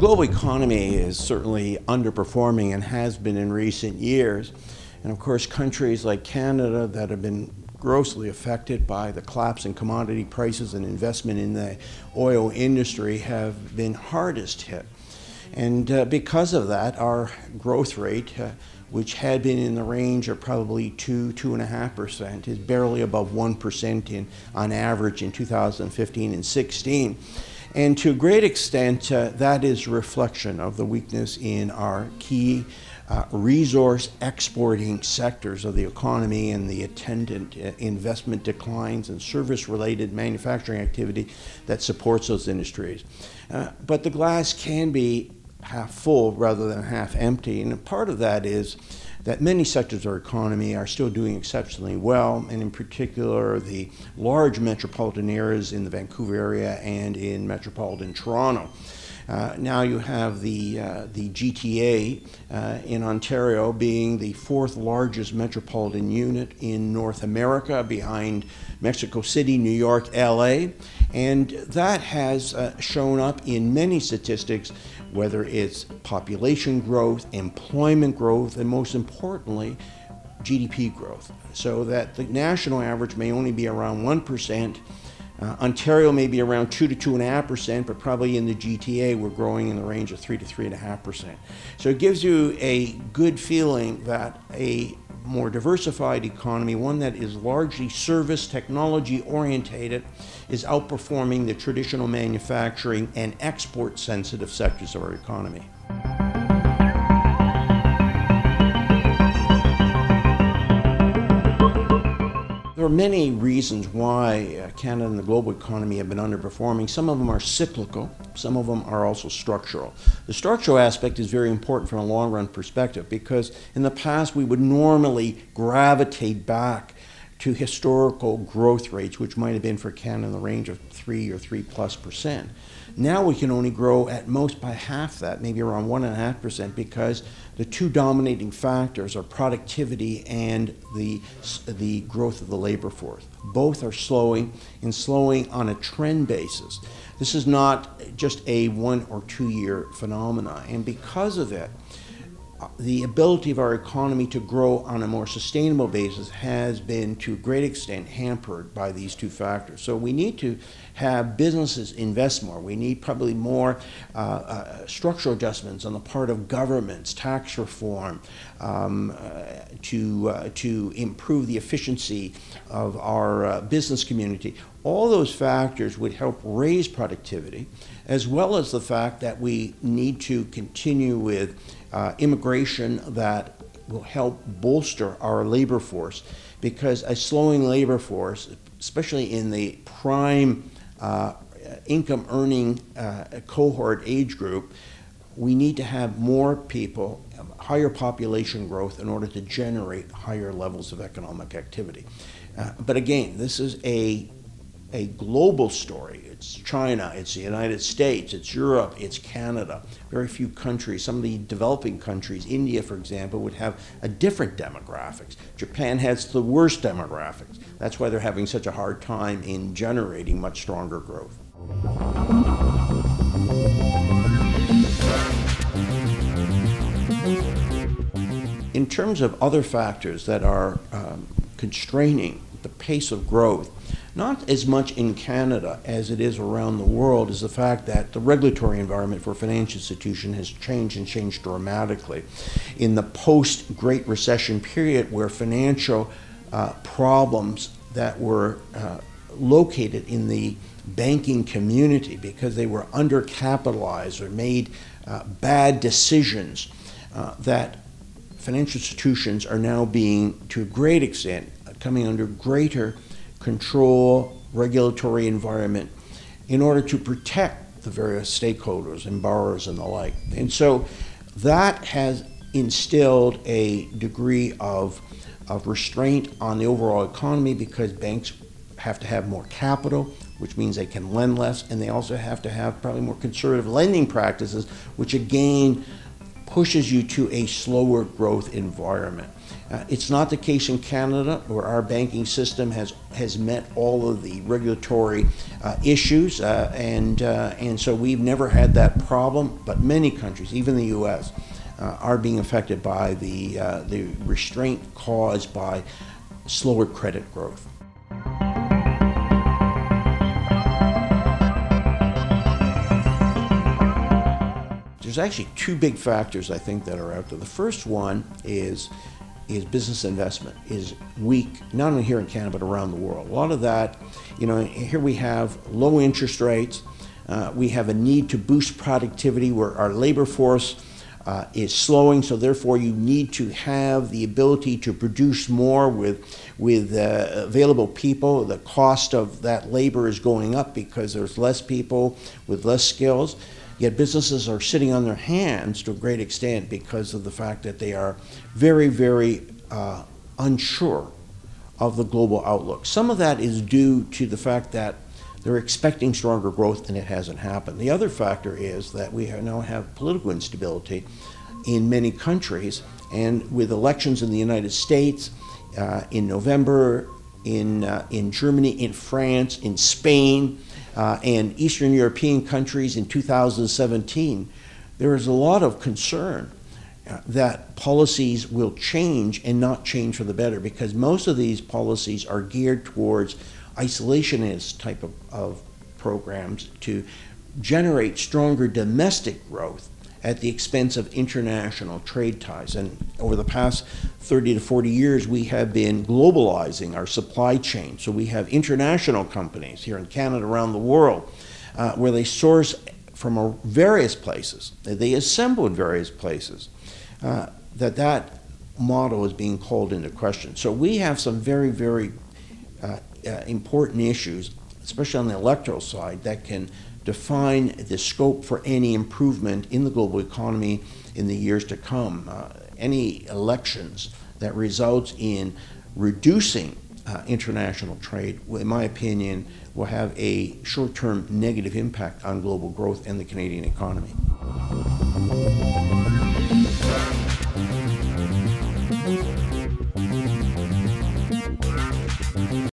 global economy is certainly underperforming and has been in recent years. And of course, countries like Canada that have been grossly affected by the collapse in commodity prices and investment in the oil industry have been hardest hit. And because of that, our growth rate, which had been in the range of probably 2–2.5%, is barely above 1% on average in 2015 and 16. And to a great extent, that is a reflection of the weakness in our key resource exporting sectors of the economy and the attendant investment declines and service-related manufacturing activity that supports those industries. But the glass can be half full rather than half empty, and part of that is that many sectors of our economy are still doing exceptionally well, and in particular the large metropolitan areas in the Vancouver area and in metropolitan Toronto. Now you have the GTA in Ontario being the fourth largest metropolitan unit in North America, behind Mexico City, New York, LA, and that has shown up in many statistics, whether it's population growth, employment growth, and most importantly, GDP growth. So that the national average may only be around 1%. Ontario may be around 2–2.5%, but probably in the GTA we're growing in the range of 3–3.5%. So it gives you a good feeling that a more diversified economy, one that is largely service technology orientated, is outperforming the traditional manufacturing and export sensitive sectors of our economy. There are many reasons why Canada and the global economy have been underperforming. Some of them are cyclical, some of them are also structural. The structural aspect is very important from a long-run perspective because in the past we would normally gravitate back to historical growth rates, which might have been for Canada in the range of 3 or 3+%. Now we can only grow at most by half that, maybe around 1.5%, because the two dominating factors are productivity and the growth of the labor force. Both are slowing, and slowing on a trend basis. This is not just a 1 or 2 year phenomenon, and because of it, the ability of our economy to grow on a more sustainable basis has been to a great extent hampered by these two factors. So we need to have businesses invest more. We need probably more structural adjustments on the part of governments, tax reform, to improve the efficiency of our business community. All those factors would help raise productivity, as well as the fact that we need to continue with immigration that will help bolster our labor force, because a slowing labor force, especially in the prime income earning cohort age group, we need to have more people, higher population growth in order to generate higher levels of economic activity. But again, this is a global story. It's China, it's the United States, it's Europe, it's Canada. Very few countries, some of the developing countries, India for example, would have a different demographics. Japan has the worst demographics. That's why they're having such a hard time in generating much stronger growth. In terms of other factors that are constraining the pace of growth, not as much in Canada as it is around the world, is the fact that the regulatory environment for financial institutions has changed and changed dramatically. In the post-Great Recession period, where financial problems that were located in the banking community because they were undercapitalized or made bad decisions, that financial institutions are now being, to a great extent, coming under greater control, regulatory environment in order to protect the various stakeholders and borrowers and the like. And so that has instilled a degree of restraint on the overall economy, because banks have to have more capital, which means they can lend less, and they also have to have probably more conservative lending practices, which again pushes you to a slower growth environment. It's not the case in Canada, where our banking system has met all of the regulatory issues, and so we've never had that problem. But many countries, even the U.S., are being affected by the restraint caused by slower credit growth. There's actually two big factors, I think, that are out there. The first one is business investment is weak, not only here in Canada, but around the world. A lot of that, here we have low interest rates. We have a need to boost productivity where our labor force is slowing, so therefore you need to have the ability to produce more with available people. The cost of that labor is going up because there's less people with less skills. Yet businesses are sitting on their hands to a great extent because of the fact that they are very, very unsure of the global outlook. Some of that is due to the fact that they're expecting stronger growth and it hasn't happened. The other factor is that we now have political instability in many countries, and with elections in the United States in November, in Germany, in France, in Spain, and Eastern European countries in 2017, there is a lot of concern that policies will change and not change for the better, because most of these policies are geared towards isolationist type of programs to generate stronger domestic growth at the expense of international trade ties. And over the past 30 to 40 years, we have been globalizing our supply chain. So we have international companies here in Canada, around the world, where they source from various places, they assemble in various places. That model is being called into question. So we have some very, very important issues, especially on the electoral side, that can define the scope for any improvement in the global economy in the years to come. Any elections that results in reducing international trade, in my opinion, will have a short-term negative impact on global growth and the Canadian economy.